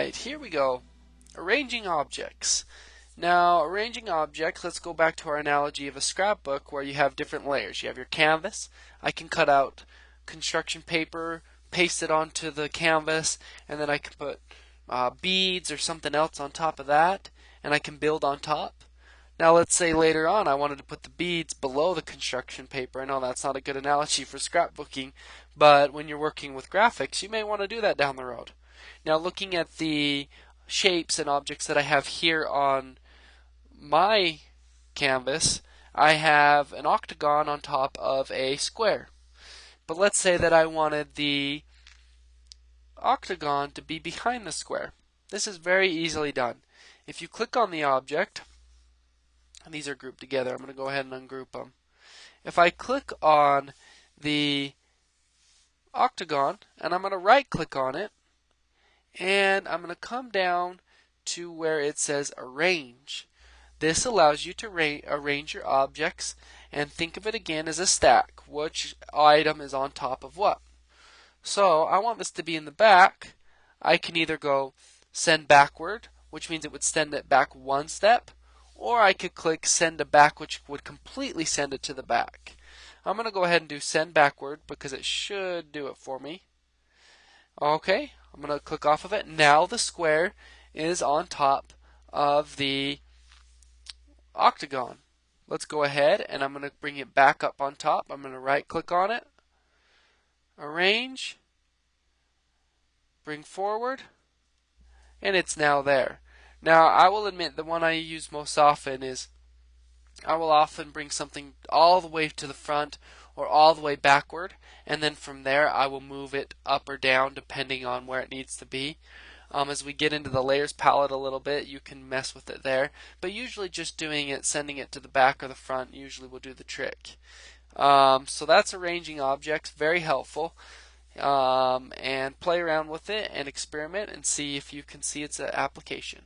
Alright, here we go. Arranging objects. Now, arranging objects, let's go back to our analogy of a scrapbook where you have different layers. You have your canvas. I can cut out construction paper, paste it onto the canvas, and then I can put beads or something else on top of that, and I can build on top. Now let's say later on I wanted to put the beads below the construction paper. I know that's not a good analogy for scrapbooking, but when you're working with graphics, you may want to do that down the road. Now looking at the shapes and objects that I have here on my canvas, I have an octagon on top of a square. But let's say that I wanted the octagon to be behind the square. This is very easily done. If you click on the object, and these are grouped together, I'm going to go ahead and ungroup them. If I click on the octagon and I'm going to right click on it, and I'm going to come down to where it says arrange. This allows you to arrange your objects and think of it again as a stack. Which item is on top of what? So I want this to be in the back. I can either go send backward, which means it would send it back one step, or I could click send to back, which would completely send it to the back. I'm going to go ahead and do send backward because it should do it for me. Okay, I'm going to click off of it. Now the square is on top of the octagon. Let's go ahead and I'm going to bring it back up on top. I'm going to right click on it, arrange, bring forward, and it's now there. Now I will admit the one I use most often is I will often bring something all the way to the front or all the way backward, and then from there I will move it up or down depending on where it needs to be. As we get into the layers palette a little bit, you can mess with it there, but usually just doing it, sending it to the back or the front usually will do the trick. So that's arranging objects, very helpful, and play around with it and experiment and see if you can see its application.